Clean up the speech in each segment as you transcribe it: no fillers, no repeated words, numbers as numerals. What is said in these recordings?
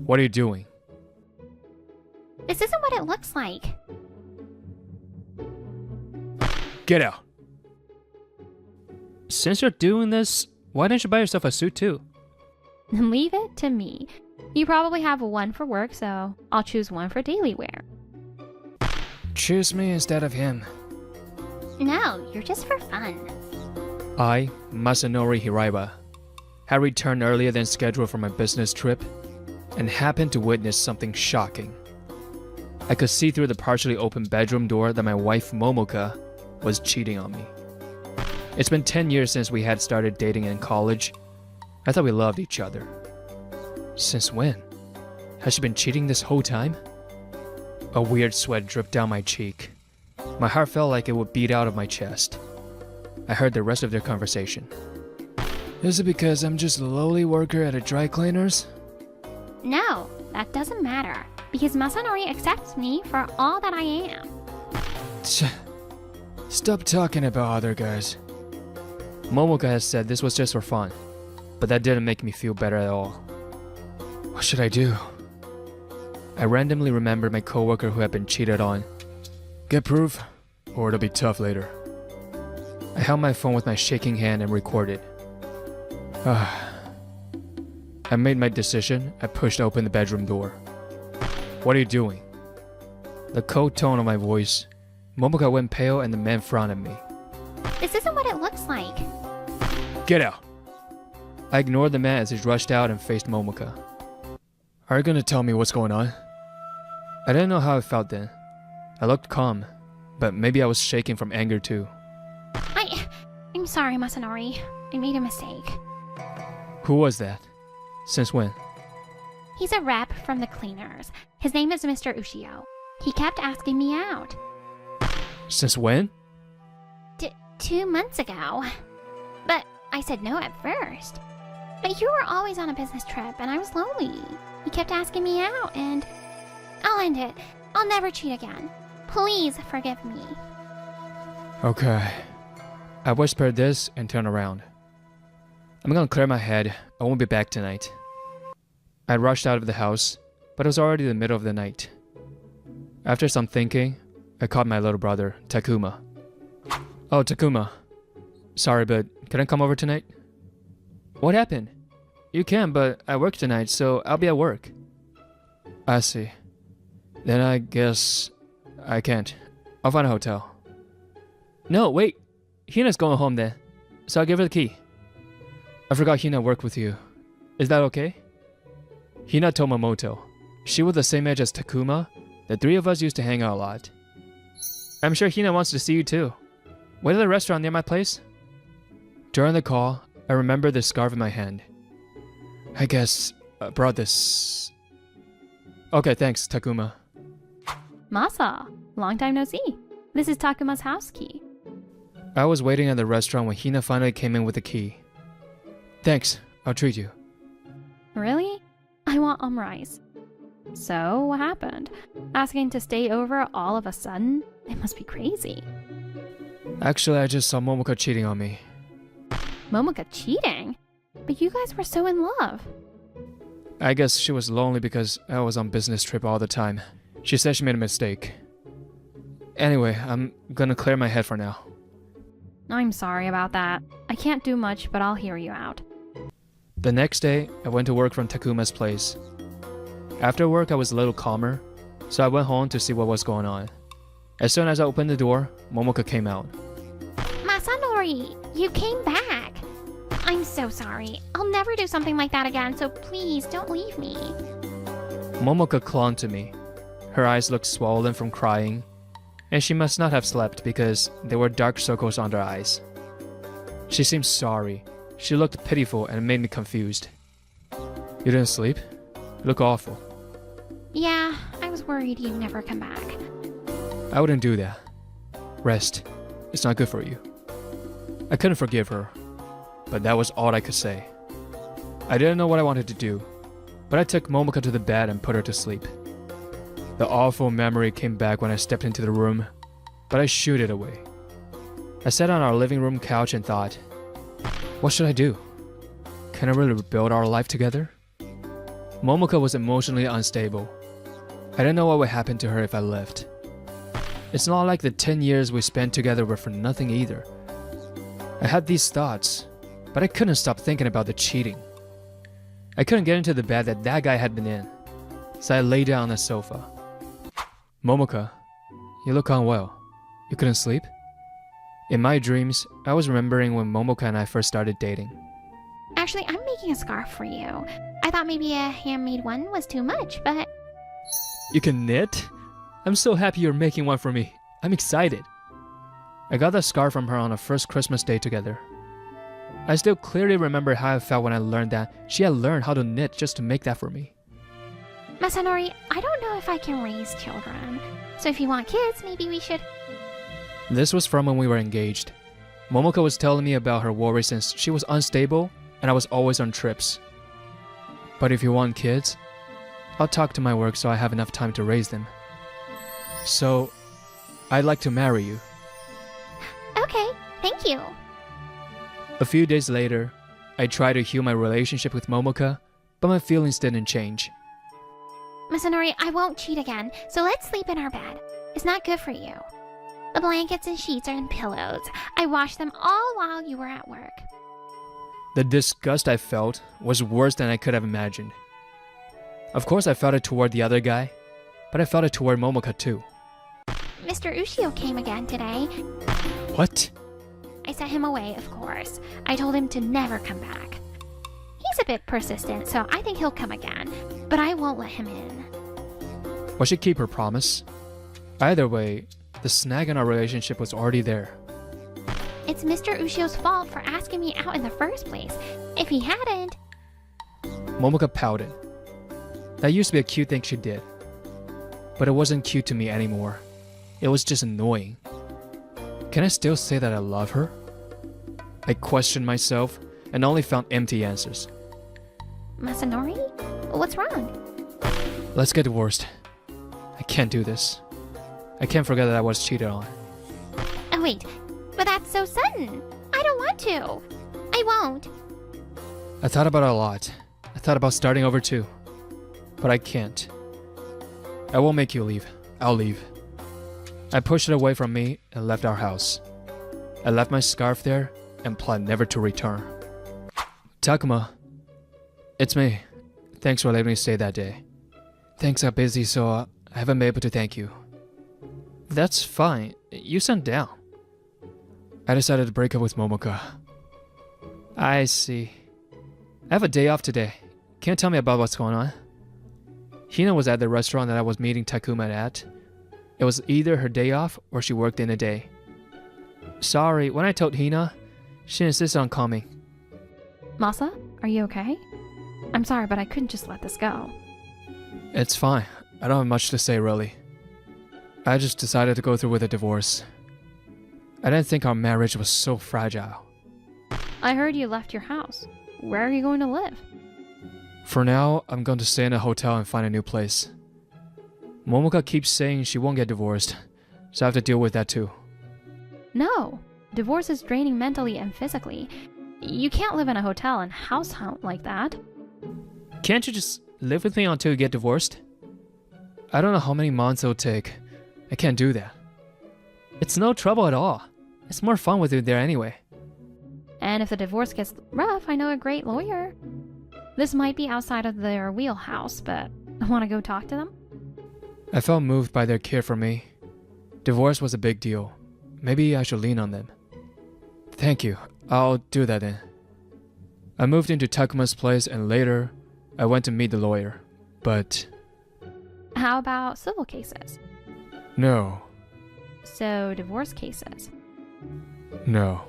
What are you doing? This isn't what it looks like. Get out! Since you're doing this, why didn't you buy yourself a suit too? Leave it to me. You probably have one for work, so I'll choose one for daily wear. Choose me instead of him. No, you're just for fun. I, Masanori Hiraiba, had returned earlier than scheduled from my business trip and happened to witness something shocking. I could see through the partially open bedroom door that my wife Momoka was cheating on me. It's been 10 years since we had started dating in college. I thought we loved each other. Since when? Has she been cheating this whole time? A weird sweat dripped down my cheek. My heart felt like it would beat out of my chest. I heard the rest of their conversation. Is it because I'm just a lowly worker at a dry cleaner's? No, that doesn't matter, because Masanori accepts me for all that I am. Stop talking about other guys. Momoka has said this was just for fun, but that didn't make me feel better at all. What should I do? I randomly remembered my coworker who had been cheated on. Get proof, or it'll be tough later. I held my phone with my shaking hand and recorded. I made my decision. I pushed open the bedroom door. What are you doing? The cold tone of my voice. Momoka went pale and the man frowned at me. This isn't what it looks like. Get out! I ignored the man as he rushed out and faced Momoka. Are you gonna tell me what's going on? I didn't know how I felt then. I looked calm, but maybe I was shaking from anger too. I'm sorry, Masanori. I made a mistake. Who was that? Since when? He's a rep from the cleaners. His name is Mr. Ushio. He kept asking me out. Since when? 2 months ago. But I said no at first. But you were always on a business trip and I was lonely. He kept asking me out and... I'll end it. I'll never cheat again. Please forgive me. Okay. I whispered this and turned around. I'm gonna clear my head. I won't be back tonight. I rushed out of the house, but it was already the middle of the night. After some thinking, I called my little brother, Takuma. Oh, Takuma. Sorry, but can I come over tonight? What happened? You can, but I work tonight, so I'll be at work. I see. Then I guess I can't. I'll find a hotel. No, wait. Hina's going home then, so I'll give her the key. I forgot Hina worked with you. Is that okay? Hina told Momoto. She was the same age as Takuma. The three of us used to hang out a lot. I'm sure Hina wants to see you too. Wait at the restaurant near my place. During the call, I remembered the scarf in my hand. I guess I brought this. Okay, thanks, Takuma. Masa, long time no see. This is Takuma's house key. I was waiting at the restaurant when Hina finally came in with the key. Thanks, I'll treat you. Really? I want rice. So, what happened? Asking to stay over all of a sudden? It must be crazy. Actually, I just saw Momoka cheating on me. Momoka cheating? But you guys were so in love. I guess she was lonely because I was on business trip all the time. She said she made a mistake. Anyway, I'm gonna clear my head for now. I'm sorry about that. I can't do much, but I'll hear you out. The next day, I went to work from Takuma's place. After work, I was a little calmer, so I went home to see what was going on. As soon as I opened the door, Momoka came out. Masanori, you came back. I'm so sorry. I'll never do something like that again, so please don't leave me. Momoka clung to me. Her eyes looked swollen from crying, and she must not have slept because there were dark circles under her eyes. She seemed sorry. She looked pitiful and it made me confused. You didn't sleep? You look awful. Yeah, I was worried you'd never come back. I wouldn't do that. Rest. It's not good for you. I couldn't forgive her, but that was all I could say. I didn't know what I wanted to do, but I took Momoka to the bed and put her to sleep. The awful memory came back when I stepped into the room, but I shooed it away. I sat on our living room couch and thought, what should I do? Can I really rebuild our life together? Momoko was emotionally unstable. I didn't know what would happen to her if I left. It's not like the 10 years we spent together were for nothing either. I had these thoughts, but I couldn't stop thinking about the cheating. I couldn't get into the bed that guy had been in, so I lay down on the sofa. Momoka, you look unwell. You couldn't sleep? In my dreams, I was remembering when Momoka and I first started dating. Actually, I'm making a scarf for you. I thought maybe a handmade one was too much, but... You can knit? I'm so happy you're making one for me. I'm excited. I got that scarf from her on our first Christmas day together. I still clearly remember how I felt when I learned that she had learned how to knit just to make that for me. Masanori, I don't know if I can raise children. So if you want kids, maybe we should... This was from when we were engaged. Momoka was telling me about her worries since she was unstable and I was always on trips. But if you want kids, I'll talk to my work so I have enough time to raise them. So, I'd like to marry you. Okay, thank you. A few days later, I tried to heal my relationship with Momoka, but my feelings didn't change. Masanori, I won't cheat again, so let's sleep in our bed. It's not good for you. The blankets and sheets and pillows. I washed them all while you were at work. The disgust I felt was worse than I could have imagined. Of course I felt it toward the other guy, but I felt it toward Momoka too. Mr. Ushio came again today. What? I sent him away, of course. I told him to never come back. He's a bit persistent, so I think he'll come again, but I won't let him in. Will she keep her promise? Either way, the snag in our relationship was already there. It's Mr. Ushio's fault for asking me out in the first place. If he hadn't... Momoka pouted. That used to be a cute thing she did. But it wasn't cute to me anymore. It was just annoying. Can I still say that I love her? I questioned myself and only found empty answers. Masanori? What's wrong? Let's get divorced. I can't do this. I can't forget that I was cheated on. Oh wait, but that's so sudden. I don't want to. I won't. I thought about it a lot. I thought about starting over too. But I can't. I won't make you leave. I'll leave. I pushed it away from me and left our house. I left my scarf there and planned never to return. Takuma. It's me. Thanks for letting me stay that day. Things are busy, so I haven't been able to thank you. That's fine. You sent down. I decided to break up with Momoka. I see. I have a day off today. Can you tell me about what's going on? Hina was at the restaurant that I was meeting Takuma at. It was either her day off or she worked in a day. Sorry, when I told Hina, she insisted on coming. Masa, are you okay? I'm sorry, but I couldn't just let this go. It's fine. I don't have much to say, really. I just decided to go through with a divorce. I didn't think our marriage was so fragile. I heard you left your house. Where are you going to live? For now, I'm going to stay in a hotel and find a new place. Momoka keeps saying she won't get divorced, so I have to deal with that too. No. Divorce is draining mentally and physically. You can't live in a hotel and house hunt like that. Can't you just live with me until you get divorced? I don't know how many months it'll take. I can't do that. It's no trouble at all. It's more fun with you there anyway. And if the divorce gets rough, I know a great lawyer. This might be outside of their wheelhouse, but I want to go talk to them? I felt moved by their care for me. Divorce was a big deal. Maybe I should lean on them. Thank you. I'll do that then. I moved into Takuma's place and later, I went to meet the lawyer. But... How about civil cases? No. So, divorce cases. No.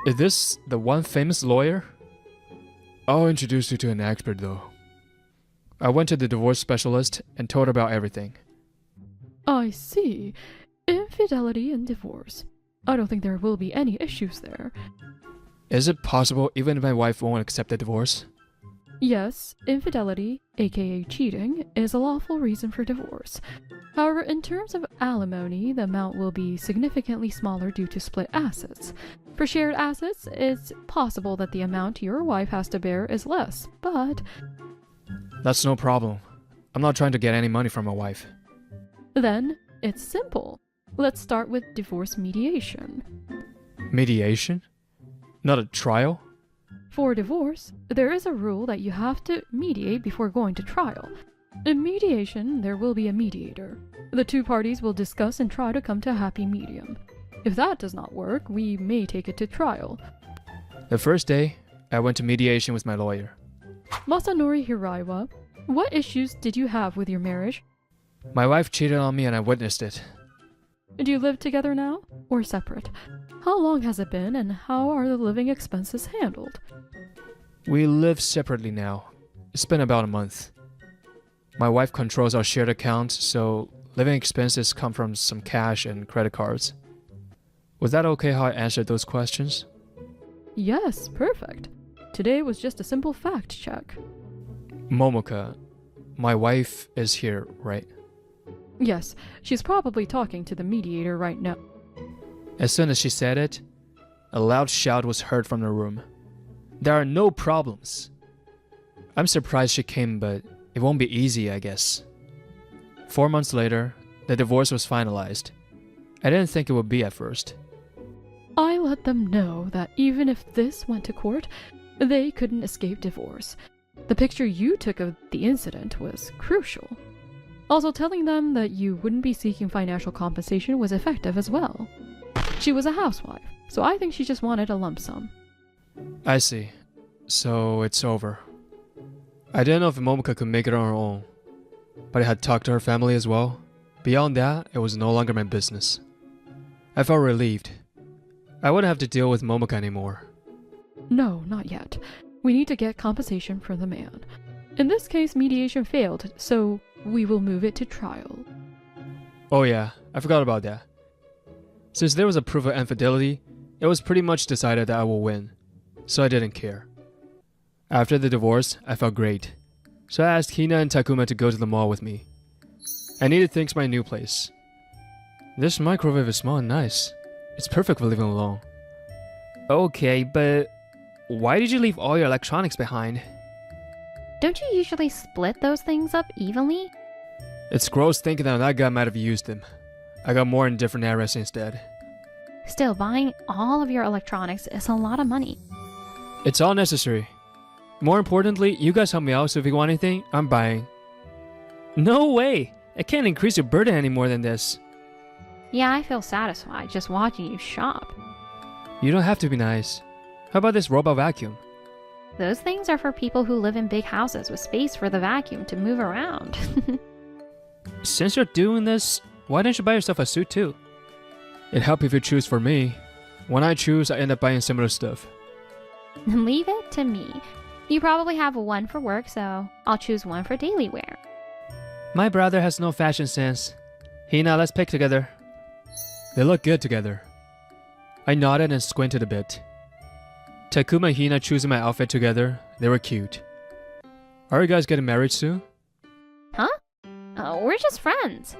Is this the one famous lawyer? I'll introduce you to an expert though. I went to the divorce specialist and told her about everything. I see. Infidelity and divorce. I don't think there will be any issues there. Is it possible even if my wife won't accept the divorce? Yes, infidelity, aka cheating, is a lawful reason for divorce. However, in terms of alimony, the amount will be significantly smaller due to split assets. For shared assets, it's possible that the amount your wife has to bear is less, but... That's no problem. I'm not trying to get any money from my wife. Then, it's simple. Let's start with divorce mediation. Mediation? Not a trial? For divorce, there is a rule that you have to mediate before going to trial. In mediation, there will be a mediator. The two parties will discuss and try to come to a happy medium. If that does not work, we may take it to trial. The first day, I went to mediation with my lawyer. Masanori Hiraiwa, what issues did you have with your marriage? My wife cheated on me and I witnessed it. Do you live together now, or separate? How long has it been, and how are the living expenses handled? We live separately now. It's been about a month. My wife controls our shared account, so living expenses come from some cash and credit cards. Was that okay how I answered those questions? Yes, perfect. Today was just a simple fact check. Momoka, my wife is here, right? Yes, she's probably talking to the mediator right now. As soon as she said it, a loud shout was heard from the room. There are no problems. I'm surprised she came, but it won't be easy, I guess. 4 months later, the divorce was finalized. I didn't think it would be at first. I let them know that even if this went to court, they couldn't escape divorce. The picture you took of the incident was crucial. Also, telling them that you wouldn't be seeking financial compensation was effective as well. She was a housewife, so I think she just wanted a lump sum. I see. So it's over. I didn't know if Momoka could make it on her own, but I had talked to her family as well. Beyond that, it was no longer my business. I felt relieved. I wouldn't have to deal with Momoka anymore. No, not yet. We need to get compensation for the man. In this case, mediation failed, so we will move it to trial. Oh yeah, I forgot about that. Since there was a proof of infidelity, it was pretty much decided that I will win, so I didn't care. After the divorce, I felt great, so I asked Hina and Takuma to go to the mall with me. I needed things for my new place. This microwave is small and nice. It's perfect for living alone. Okay, but why did you leave all your electronics behind? Don't you usually split those things up evenly? It's gross thinking that guy might have used them. I got more in different areas instead. Still, buying all of your electronics is a lot of money. It's all necessary. More importantly, you guys help me out, so if you want anything, I'm buying. No way! I can't increase your burden any more than this. Yeah, I feel satisfied just watching you shop. You don't have to be nice. How about this robot vacuum? Those things are for people who live in big houses with space for the vacuum to move around. Since you're doing this, why don't you buy yourself a suit too? It'd help if you choose for me. When I choose, I end up buying similar stuff. Leave it to me. You probably have one for work, so I'll choose one for daily wear. My brother has no fashion sense. Hina, let's pick together. They look good together. I nodded and squinted a bit. Takuma and Hina choosing my outfit together, they were cute. Are you guys getting married soon? Huh? We're just friends.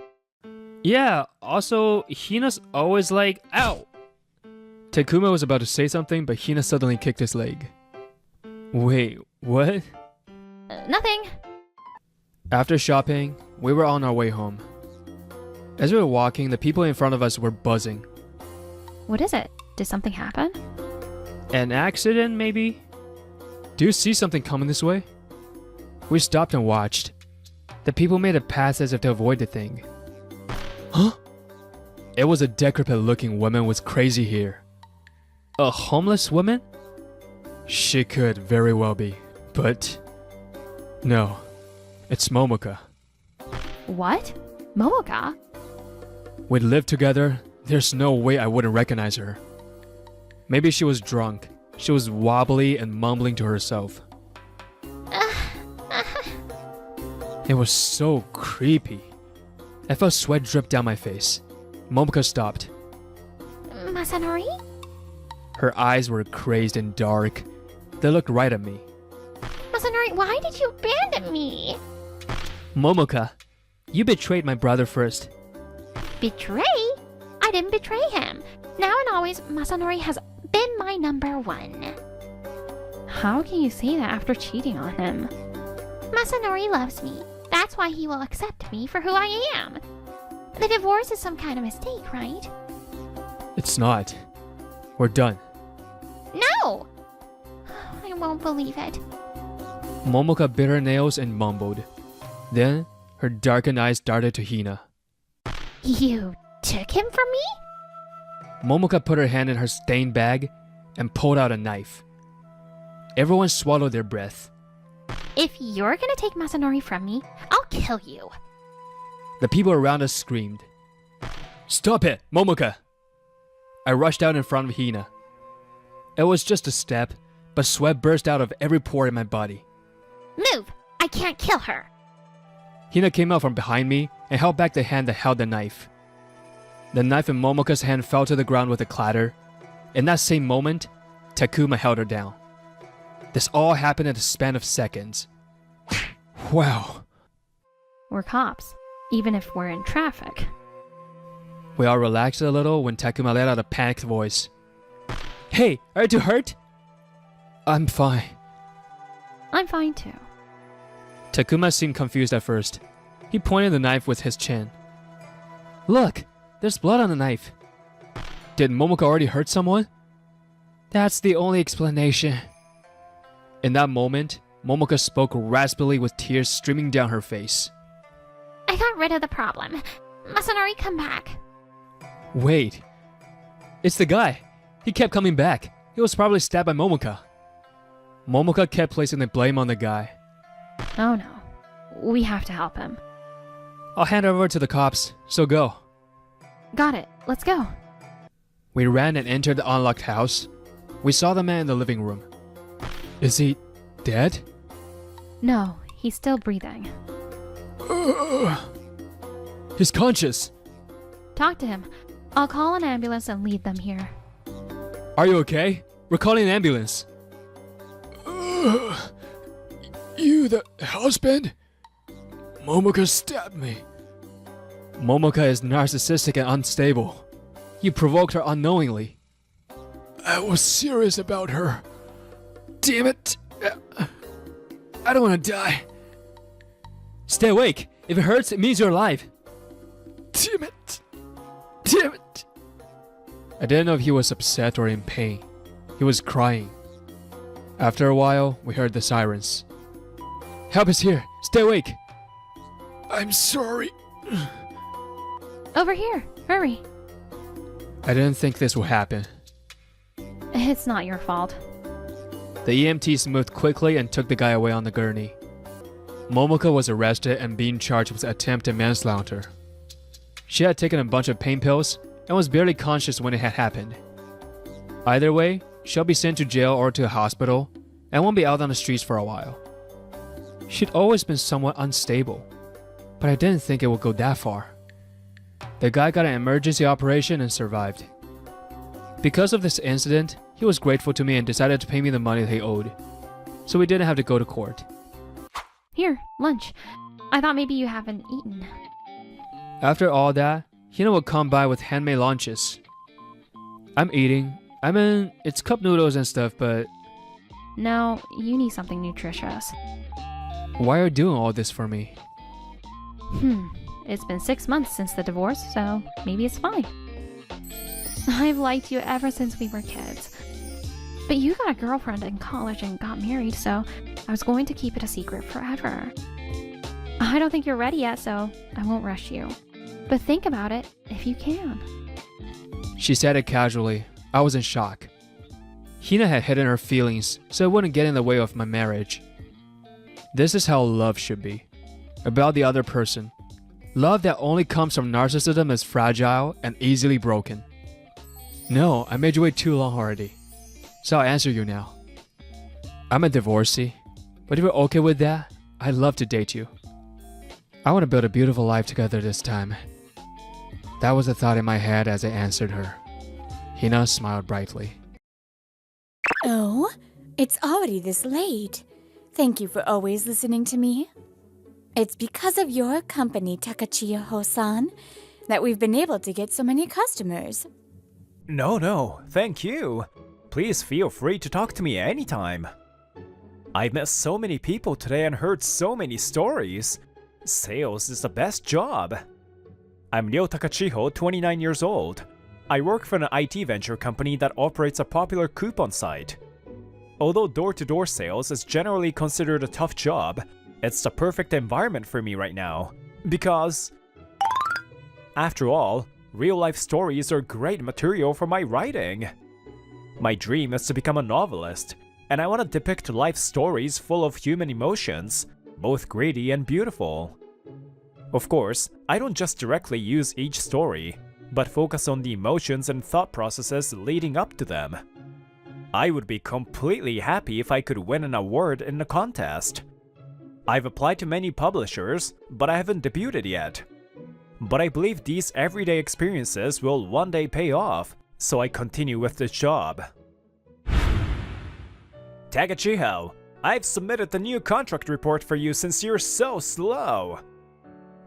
Yeah, also, Hina's always like, ow! Takuma was about to say something, but Hina suddenly kicked his leg. Wait, what? Nothing. After shopping, we were on our way home. As we were walking, the people in front of us were buzzing. What is it? Did something happen? An accident, maybe? Do you see something coming this way? We stopped and watched. The people made a pass as if to avoid the thing. Huh? It was a decrepit-looking woman with crazy hair. A homeless woman? She could very well be, but... No, it's Momoka. What? Momoka? We'd lived together, there's no way I wouldn't recognize her. Maybe she was drunk. She was wobbly and mumbling to herself. It was so creepy. I felt sweat drip down my face. Momoka stopped. Masanori? Her eyes were crazed and dark. They looked right at me. Masanori, why did you abandon me? Momoka, you betrayed my brother first. Betray? I didn't betray him. Now and always, Masanori has been my number one. How can you say that after cheating on him? Masanori loves me. That's why he will accept me for who I am. The divorce is some kind of mistake, right? It's not. We're done. No! I won't believe it. Momoka bit her nails and mumbled. Then, her darkened eyes darted to Hina. You took him from me? Momoka put her hand in her stained bag and pulled out a knife. Everyone swallowed their breath. If you're gonna take Masanori from me, I'll kill you. The people around us screamed. Stop it, Momoka! I rushed out in front of Hina. It was just a step, but sweat burst out of every pore in my body. Move! I can't kill her. Hina came out from behind me and held back the hand that held the knife. The knife in Momoka's hand fell to the ground with a clatter. In that same moment, Takuma held her down. This all happened in a span of seconds. Wow. We're cops, even if we're in traffic. We all relaxed a little when Takuma let out a panicked voice. Hey, are you too hurt? I'm fine. I'm fine too. Takuma seemed confused at first. He pointed the knife with his chin. Look, there's blood on the knife. Did Momoka already hurt someone? That's the only explanation. In that moment, Momoka spoke raspily with tears streaming down her face. I got rid of the problem. Masanori, come back. Wait. It's the guy. He kept coming back. He was probably stabbed by Momoka. Momoka kept placing the blame on the guy. Oh no. We have to help him. I'll hand it over to the cops, so go. Got it. Let's go. We ran and entered the unlocked house. We saw the man in the living room. Is he dead? No, he's still breathing. He's conscious. Talk to him. I'll call an ambulance and lead them here. Are you okay? We're calling an ambulance. You the husband? Momoka stabbed me. Momoka is narcissistic and unstable. You provoked her unknowingly. I was serious about her. Damn it. I don't want to die. Stay awake. If it hurts, it means you're alive. Damn it. Damn it. I didn't know if he was upset or in pain. He was crying. After a while, we heard the sirens. Help is here. Stay awake. I'm sorry. Over here. Hurry. I didn't think this would happen. It's not your fault. The EMTs moved quickly and took the guy away on the gurney. Momoka was arrested and being charged with attempted manslaughter. She had taken a bunch of pain pills and was barely conscious when it had happened. Either way, she'll be sent to jail or to a hospital and won't be out on the streets for a while. She'd always been somewhat unstable, but I didn't think it would go that far. The guy got an emergency operation and survived. Because of this incident, he was grateful to me and decided to pay me the money that he owed, so we didn't have to go to court. Here, lunch. I thought maybe you haven't eaten. After all that, Hina would come by with handmade lunches. I'm eating. I mean, it's cup noodles and stuff, but No, you need something nutritious. why are you doing all this for me? It's been 6 months since the divorce, so maybe it's fine. I've liked you ever since we were kids. But you got a girlfriend in college and got married, so I was going to keep it a secret forever. I don't think you're ready yet, so I won't rush you. But think about it if you can. She said it casually. I was in shock. Hina had hidden her feelings so it wouldn't get in the way of my marriage. This is how love should be. About the other person. Love that only comes from narcissism is fragile and easily broken. No, I made you wait too long already. So I'll answer you now. I'm a divorcee, but if you're okay with that, I'd love to date you. I want to build a beautiful life together this time. That was the thought in my head as I answered her. Hina smiled brightly. Oh, it's already this late. Thank you for always listening to me. It's because of your company, Takachiho-san, that we've been able to get so many customers. No, thank you. Please feel free to talk to me anytime. I've met so many people today and heard so many stories. Sales is the best job. I'm Ryo Takachiho, 29 years old. I work for an IT venture company that operates a popular coupon site. Although door-to-door sales is generally considered a tough job, it's the perfect environment for me right now. Because, after all, real-life stories are great material for my writing. My dream is to become a novelist, and I want to depict life stories full of human emotions, both gritty and beautiful. Of course, I don't just directly use each story, but focus on the emotions and thought processes leading up to them. I would be completely happy if I could win an award in the contest. I've applied to many publishers, but I haven't debuted yet. But I believe these everyday experiences will one day pay off, so I continue with this job. Takachiho, I've submitted the new contract report for you since you're so slow.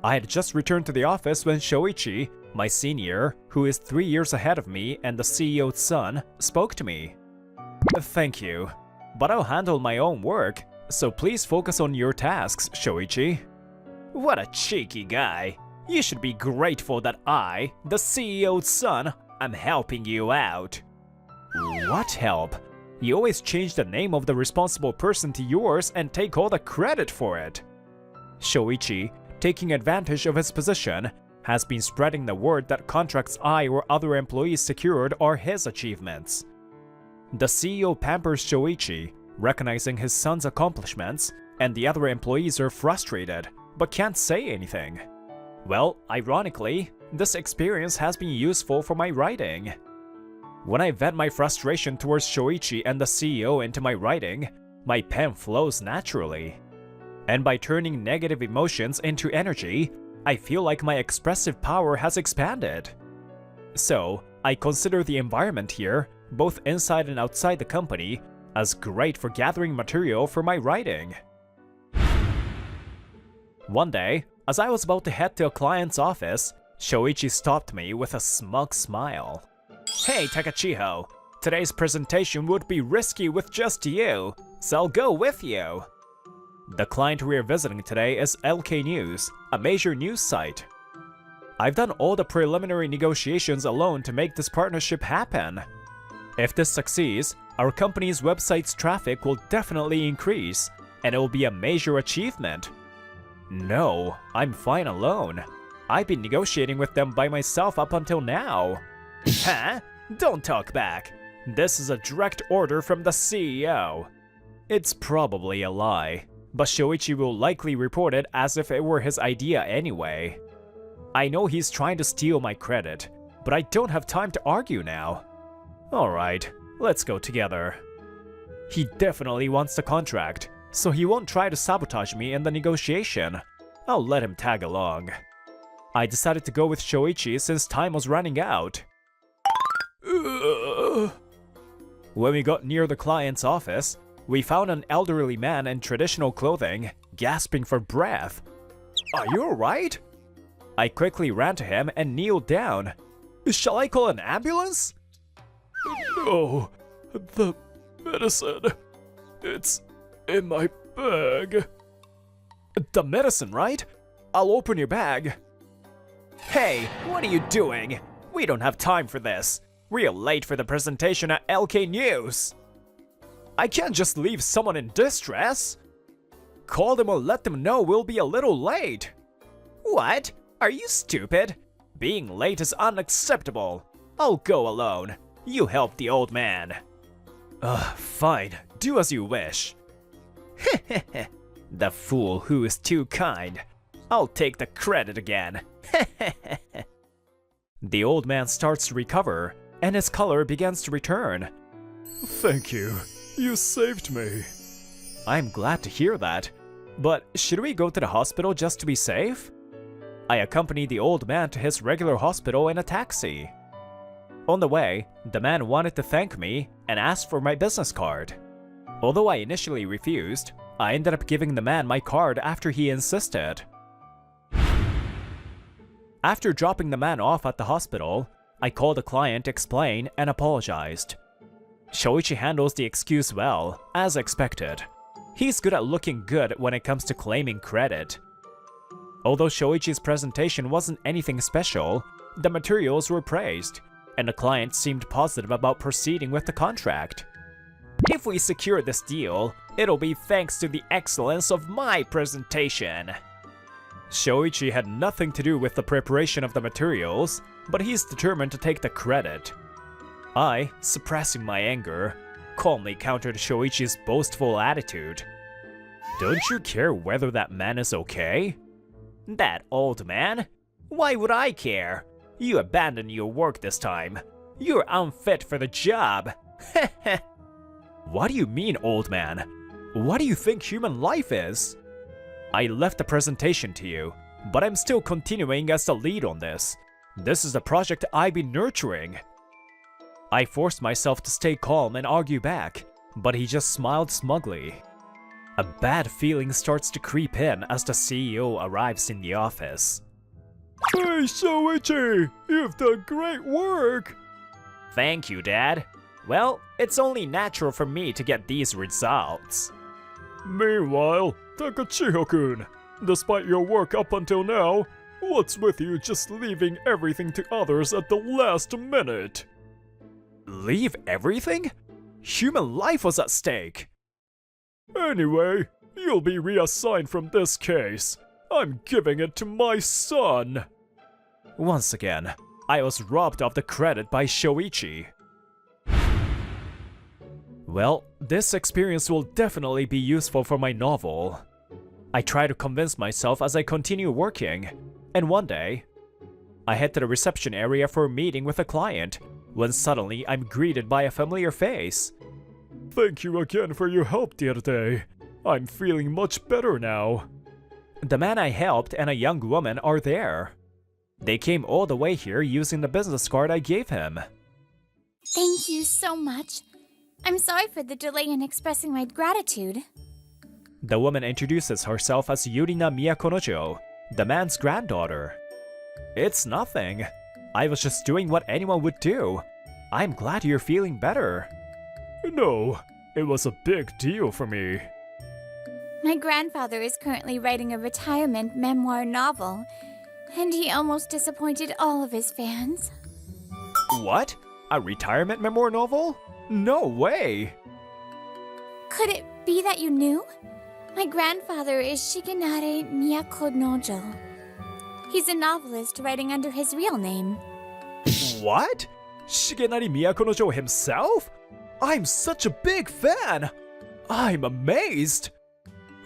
I had just returned to the office when Shoichi, my senior, who is 3 years ahead of me and the CEO's son, spoke to me. Thank you, but I'll handle my own work, so please focus on your tasks, Shoichi. What a cheeky guy. You should be grateful that I, the CEO's son, am helping you out. What help? You always change the name of the responsible person to yours and take all the credit for it. Shoichi, taking advantage of his position, has been spreading the word that contracts I or other employees secured are his achievements. The CEO pampers Shoichi, recognizing his son's accomplishments, and the other employees are frustrated, but can't say anything. Well, ironically, this experience has been useful for my writing. When I vent my frustration towards Shoichi and the CEO into my writing, my pen flows naturally. And by turning negative emotions into energy, I feel like my expressive power has expanded. So, I consider the environment here, both inside and outside the company, as great for gathering material for my writing. One day, as I was about to head to a client's office, Shoichi stopped me with a smug smile. Hey Takachiho, today's presentation would be risky with just you, so I'll go with you. The client we are visiting today is LK News, a major news site. I've done all the preliminary negotiations alone to make this partnership happen. If this succeeds, our company's website's traffic will definitely increase, and it will be a major achievement. No, I'm fine alone. I've been negotiating with them by myself up until now. Huh? Don't talk back. This is a direct order from the CEO. It's probably a lie, but Shoichi will likely report it as if it were his idea anyway. I know he's trying to steal my credit, but I don't have time to argue now. Alright, let's go together. He definitely wants the contract, so he won't try to sabotage me in the negotiation. I'll let him tag along. I decided to go with Shoichi since time was running out. When we got near the client's office, we found an elderly man in traditional clothing, gasping for breath. Are you alright? I quickly ran to him and kneeled down. Shall I call an ambulance? No, the medicine. It's in my bag. The medicine, right? I'll open your bag. Hey, what are you doing? We don't have time for this. We're late for the presentation at LK News. I can't just leave someone in distress. Call them or let them know we'll be a little late. What? Are you stupid? Being late is unacceptable. I'll go alone. You help the old man. Fine. Do as you wish. The fool who is too kind. I'll take the credit again. The old man starts to recover, and his color begins to return. Thank you. You saved me. I'm glad to hear that. But should we go to the hospital just to be safe? I accompanied the old man to his regular hospital in a taxi. On the way, the man wanted to thank me and asked for my business card. Although I initially refused, I ended up giving the man my card after he insisted. After dropping the man off at the hospital, I called the client to explain and apologized. Shoichi handles the excuse well, as expected. He's good at looking good when it comes to claiming credit. Although Shoichi's presentation wasn't anything special, the materials were praised, and the client seemed positive about proceeding with the contract. If we secure this deal, it'll be thanks to the excellence of my presentation. Shoichi had nothing to do with the preparation of the materials, but he's determined to take the credit. I, suppressing my anger, calmly countered Shoichi's boastful attitude. Don't you care whether that man is okay? That old man? Why would I care? You abandoned your work this time. You're unfit for the job. What do you mean, old man? What do you think human life is? I left the presentation to you, but I'm still continuing as the lead on this. This is the project I've been nurturing. I forced myself to stay calm and argue back, but he just smiled smugly. A bad feeling starts to creep in as the CEO arrives in the office. Hey Shoichi, you've done great work! Thank you, Dad. Well, it's only natural for me to get these results. Meanwhile, Takachiho-kun, despite your work up until now, what's with you just leaving everything to others at the last minute? Leave everything? Human life was at stake. Anyway, you'll be reassigned from this case. I'm giving it to my son. Once again, I was robbed of the credit by Shoichi. Well, this experience will definitely be useful for my novel. I try to convince myself as I continue working, and one day, I head to the reception area for a meeting with a client, when suddenly I'm greeted by a familiar face. Thank you again for your help the other day. I'm feeling much better now. The man I helped and a young woman are there. They came all the way here using the business card I gave him. Thank you so much. I'm sorry for the delay in expressing my gratitude. The woman introduces herself as Yurina Miyakonojo, the man's granddaughter. It's nothing. I was just doing what anyone would do. I'm glad you're feeling better. No, it was a big deal for me. My grandfather is currently writing a retirement memoir novel, and he almost disappointed all of his fans. What? A retirement memoir novel? No way! Could it be that you knew? My grandfather is Shigenare Miyakonojo. He's a novelist writing under his real name. What? Shigenari Miyakonojo himself? I'm such a big fan! I'm amazed!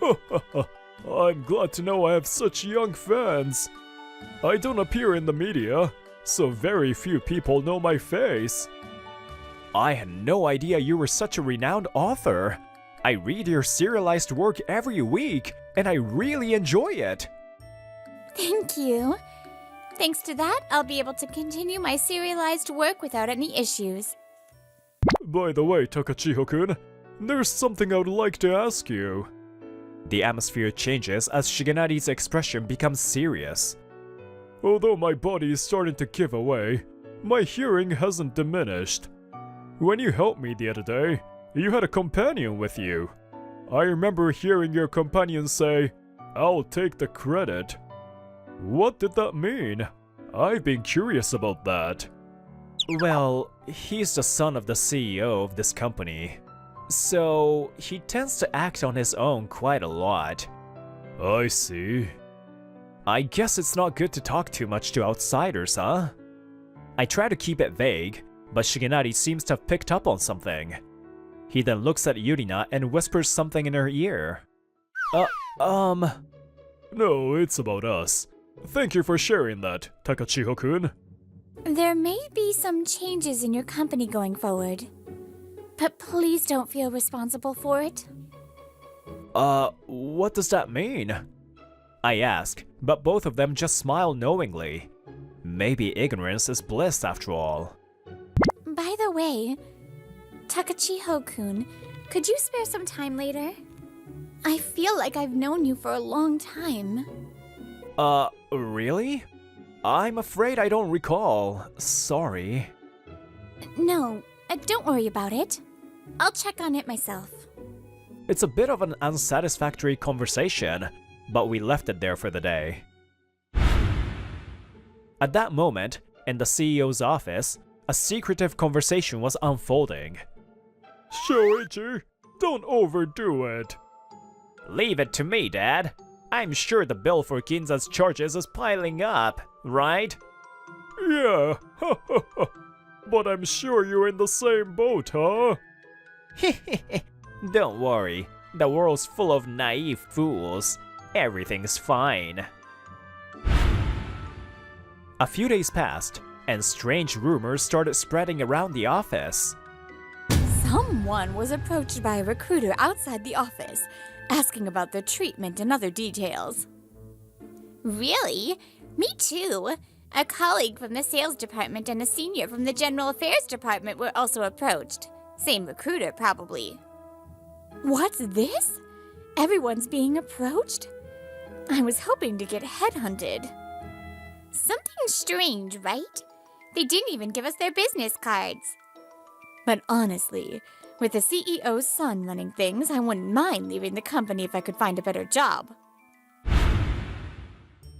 I'm glad to know I have such young fans. I don't appear in the media, so very few people know my face. I had no idea you were such a renowned author. I read your serialized work every week, and I really enjoy it. Thank you. Thanks to that, I'll be able to continue my serialized work without any issues. By the way, Takachiho-kun, there's something I would like to ask you. The atmosphere changes as Shigenari's expression becomes serious. Although my body is starting to give away, my hearing hasn't diminished. When you helped me the other day, you had a companion with you. I remember hearing your companion say, "I'll take the credit." What did that mean? I've been curious about that. Well, he's the son of the CEO of this company, so he tends to act on his own quite a lot. I see. I guess it's not good to talk too much to outsiders, huh? I try to keep it vague, but Shigenari seems to have picked up on something. He then looks at Yurina and whispers something in her ear. No, it's about us. Thank you for sharing that, Takachiho-kun. There may be some changes in your company going forward, but please don't feel responsible for it. What does that mean? I ask, but both of them just smile knowingly. Maybe ignorance is bliss after all. By the way, Takachiho-kun, could you spare some time later? I feel like I've known you for a long time. Really? I'm afraid I don't recall. Sorry. No, don't worry about it. I'll check on it myself. It's a bit of an unsatisfactory conversation, but we left it there for the day. At that moment, in the CEO's office, a secretive conversation was unfolding. Shoichi, don't overdo it. Leave it to me, Dad. I'm sure the bill for Ginza's charges is piling up, right? Yeah, but I'm sure you're in the same boat, huh? Don't worry, the world's full of naive fools. Everything's fine. A few days passed, and strange rumors started spreading around the office. Someone was approached by a recruiter outside the office, asking about their treatment and other details. Really? Me too. A colleague from the sales department and a senior from the general affairs department were also approached. Same recruiter, probably. What's this? Everyone's being approached? I was hoping to get headhunted. Something strange, right? They didn't even give us their business cards. But honestly, with the CEO's son running things, I wouldn't mind leaving the company if I could find a better job.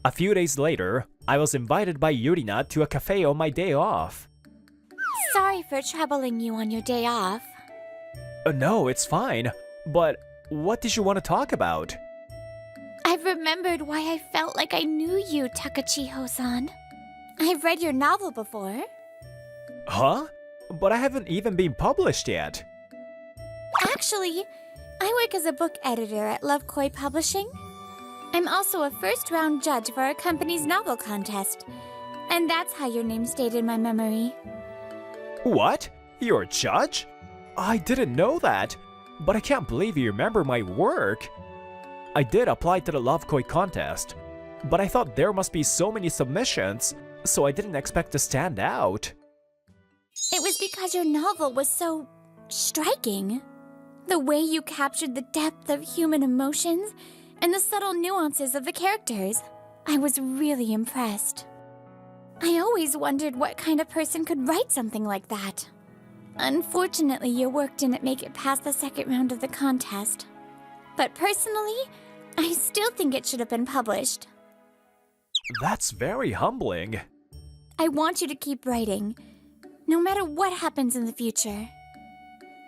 A few days later, I was invited by Yurina to a cafe on my day off. Sorry for troubling you on your day off. No, it's fine. But what did you want to talk about? I've remembered why I felt like I knew you, Takachiho-san. I've read your novel before. Huh? But I haven't even been published yet. Actually, I work as a book editor at Love Koi Publishing. I'm also a first-round judge for our company's novel contest. And that's how your name's stayed in my memory. What? You're a judge? I didn't know that. But I can't believe you remember my work. I did apply to the Love Koi contest, but I thought there must be so many submissions, so I didn't expect to stand out. It was because your novel was so striking. The way you captured the depth of human emotions and the subtle nuances of the characters. I was really impressed. I always wondered what kind of person could write something like that. Unfortunately, your work didn't make it past the second round of the contest. But personally, I still think it should have been published. That's very humbling. I want you to keep writing, no matter what happens in the future.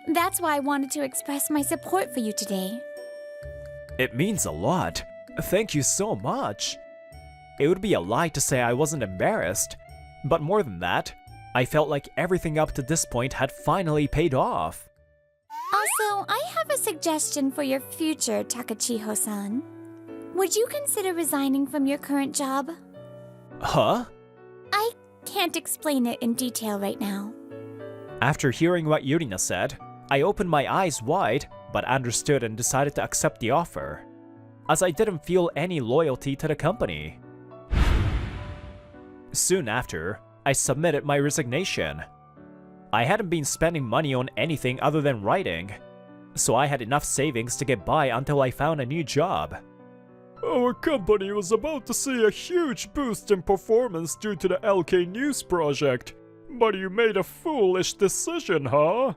That's why I wanted to express my support for you today. It means a lot. Thank you so much. It would be a lie to say I wasn't embarrassed, but more than that, I felt like everything up to this point had finally paid off. Also, I have a suggestion for your future, Takachiho-san. Would you consider resigning from your current job? Huh? I can't explain it in detail right now. After hearing what Yurina said, I opened my eyes wide, but understood and decided to accept the offer, as I didn't feel any loyalty to the company. Soon after, I submitted my resignation. I hadn't been spending money on anything other than writing, so I had enough savings to get by until I found a new job. Our company was about to see a huge boost in performance due to the LK News project, but you made a foolish decision, huh?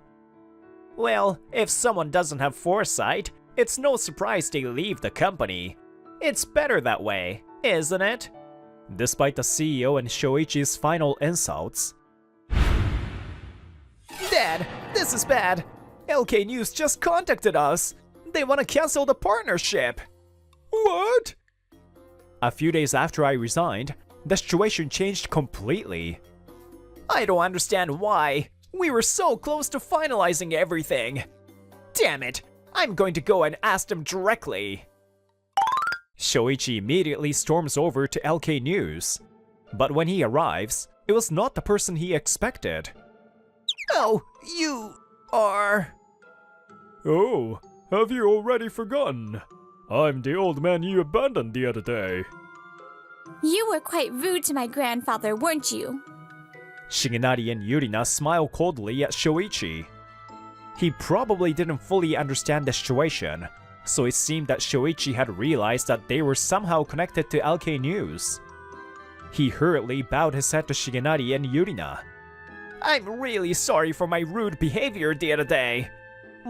Well, if someone doesn't have foresight, it's no surprise they leave the company. It's better that way, isn't it? Despite the CEO and Shoichi's final insults. Dad, this is bad. LK News just contacted us. They want to cancel the partnership. What? A few days after I resigned, the situation changed completely. I don't understand why. We were so close to finalizing everything. Damn it, I'm going to go and ask them directly. Shoichi immediately storms over to LK News. But when he arrives, it was not the person he expected. Oh, you are... Oh, have you already forgotten? I'm the old man you abandoned the other day. You were quite rude to my grandfather, weren't you? Shigenari and Yurina smile coldly at Shoichi. He probably didn't fully understand the situation, so it seemed that Shoichi had realized that they were somehow connected to LK News. He hurriedly bowed his head to Shigenari and Yurina. I'm really sorry for my rude behavior the other day.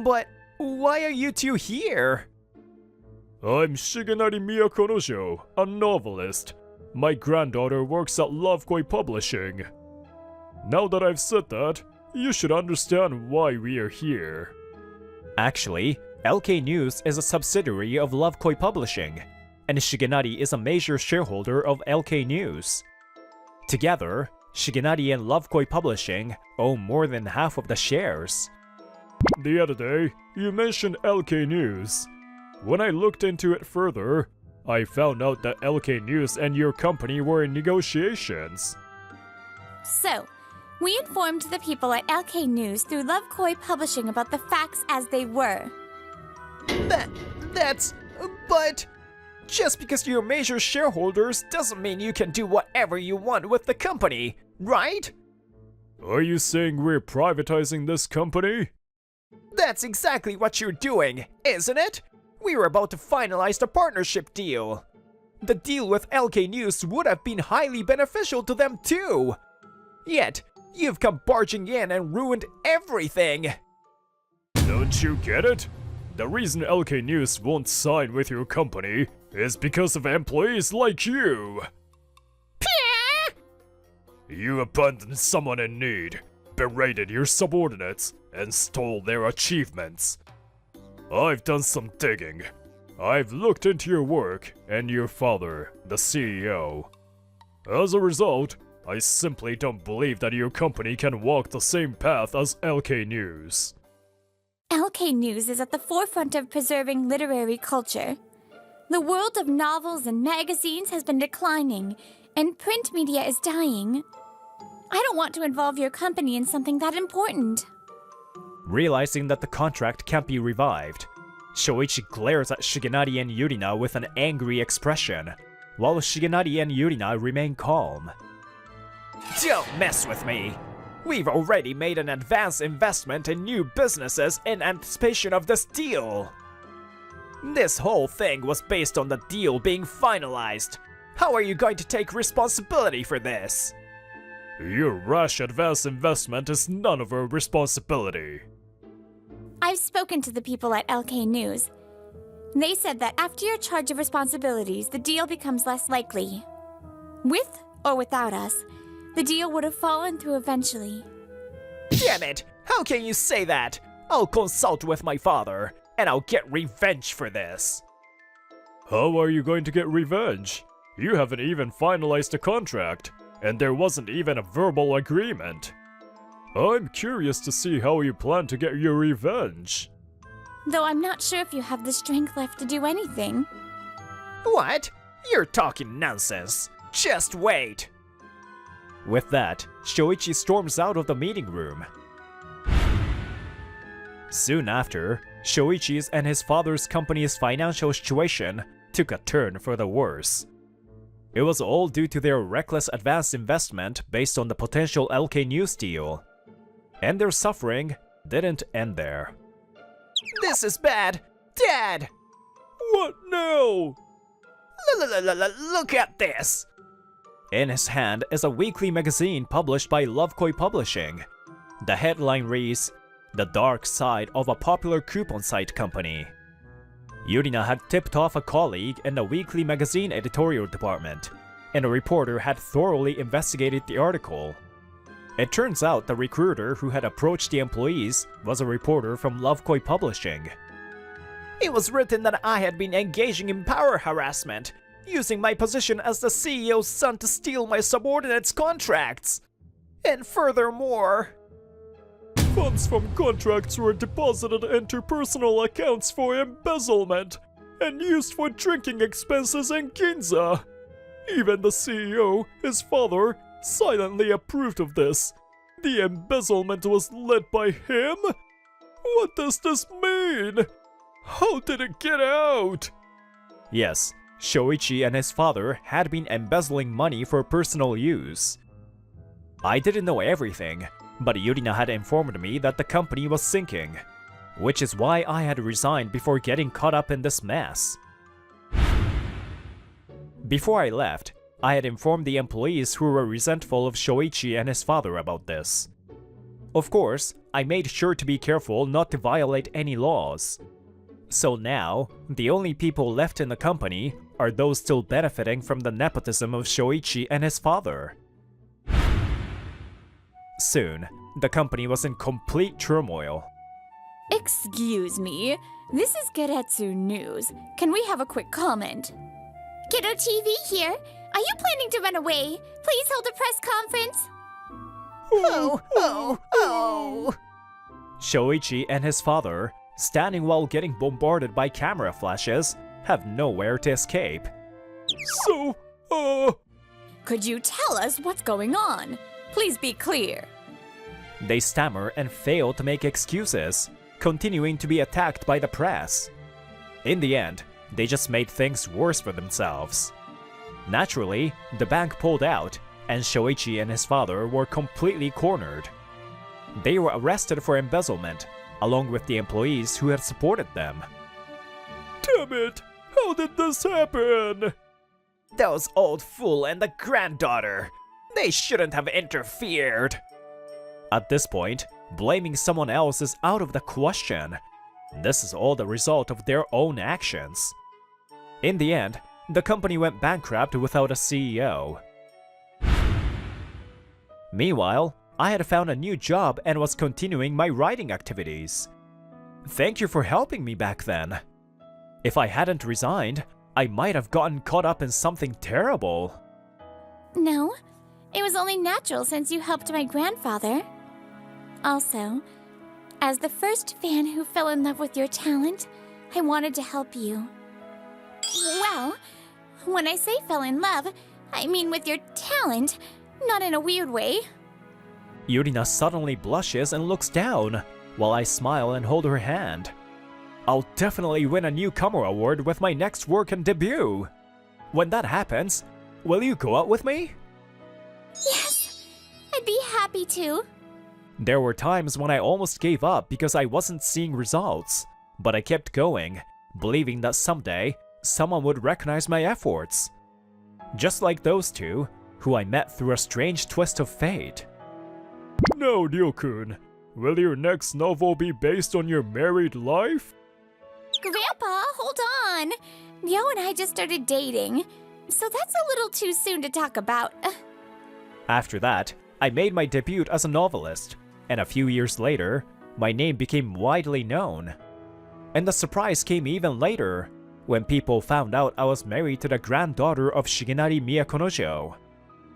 But Why are you two here? I'm Shigenari Miyakonojo, a novelist. My granddaughter works at Lovekoi Publishing. Now that I've said that, you should understand why we are here. Actually, LK News is a subsidiary of Lovekoi Publishing, and Shigenari is a major shareholder of LK News. Together, Shigenari and Lovekoi Publishing own more than half of the shares. The other day, you mentioned LK News. When I looked into it further, I found out that LK News and your company were in negotiations. So, we informed the people at LK News through Lovekoi Publishing about the facts as they were. But just because you're major shareholders doesn't mean you can do whatever you want with the company, right? Are you saying we're privatizing this company? That's exactly what you're doing, isn't it? We were about to finalize the partnership deal. The deal with LK News would have been highly beneficial to them too. Yet, you've come barging in and ruined everything. Don't you get it? The reason LK News won't sign with your company is because of employees like you. You abandoned someone in need, berated your subordinates, and stole their achievements. I've done some digging. I've looked into your work and your father, the CEO. As a result, I simply don't believe that your company can walk the same path as LK News. LK News is at the forefront of preserving literary culture. The world of novels and magazines has been declining, and print media is dying. I don't want to involve your company in something that important. Realizing that the contract can't be revived, Shoichi glares at Shigenari and Yurina with an angry expression, while Shigenari and Yurina remain calm. Don't mess with me! We've already made an advance investment in new businesses in anticipation of this deal! This whole thing was based on the deal being finalized. How are you going to take responsibility for this? Your rash advance investment is none of our responsibility. I've spoken to the people at LK News. They said that after your charge of responsibilities, the deal becomes less likely. With or without us, the deal would have fallen through eventually. Damn it! How can you say that? I'll consult with my father, and I'll get revenge for this. How are you going to get revenge? You haven't even finalized the contract, and there wasn't even a verbal agreement. I'm curious to see how you plan to get your revenge. Though I'm not sure if you have the strength left to do anything. What? You're talking nonsense. Just wait. With that, Shoichi storms out of the meeting room. Soon after, Shoichi's and his father's company's financial situation took a turn for the worse. It was all due to their reckless advance investment based on the potential LK News deal. And their suffering didn't end there. This is bad! Dad! What now? Look at this! In his hand is a weekly magazine published by Lovekoi Publishing. The headline reads, "The Dark Side of a Popular Coupon Site Company." Yurina had tipped off a colleague in the weekly magazine editorial department, and a reporter had thoroughly investigated the article. It turns out the recruiter who had approached the employees was a reporter from Lovekoi Publishing. It was written that I had been engaging in power harassment, using my position as the CEO's son to steal my subordinates' contracts. And furthermore, Funds from contracts were deposited into personal accounts for embezzlement and used for drinking expenses in Ginza. Even the CEO, his father, silently approved of this. The embezzlement was led by him? What does this mean? How did it get out? yes, Shoichi and his father had been embezzling money for personal use. I didn't know everything, but Yurina had informed me that the company was sinking, which is why I had resigned before getting caught up in this mess. Before I left, I had informed the employees who were resentful of Shoichi and his father about this. Of course, I made sure to be careful not to violate any laws. So now, the only people left in the company are those still benefiting from the nepotism of Shoichi and his father. Soon, the company was in complete turmoil. Excuse me, this is Geretsu News. Can we have a quick comment? Kiddo TV here. Are you planning to run away? Please hold a press conference. Oh. Shoichi and his father, standing while getting bombarded by camera flashes, have nowhere to escape. So, Could you tell us what's going on? Please be clear. They stammer and fail to make excuses, continuing to be attacked by the press. In the end, they just made things worse for themselves. Naturally, the bank pulled out, and Shoichi and his father were completely cornered. They were arrested for embezzlement, along with the employees who had supported them. damn it! How did this happen? Those old fool and the granddaughter! They shouldn't have interfered! At this point, blaming someone else is out of the question. This is all the result of their own actions. In the end, the company went bankrupt without a CEO. Meanwhile, I had found a new job and was continuing my writing activities. Thank you for helping me back then. If I hadn't resigned, I might have gotten caught up in something terrible. No, it was only natural since you helped my grandfather. Also, as the first fan who fell in love with your talent, I wanted to help you. Well, when I say fell in love, I mean with your talent, not in a weird way. Yurina suddenly blushes and looks down, while I smile and hold her hand. I'll definitely win a newcomer award with my next work and debut. When that happens, will you go out with me? Yes, I'd be happy to. There were times when I almost gave up because I wasn't seeing results, but I kept going, believing that someday someone would recognize my efforts. Just like those two, who I met through a strange twist of fate. Now, Ryokun, will your next novel be based on your married life? Grandpa, hold on. Yo and I just started dating, so that's a little too soon to talk about. After that, I made my debut as a novelist, and a few years later, my name became widely known. And the surprise came even later, when people found out I was married to the granddaughter of Shigenari Miyakonojo.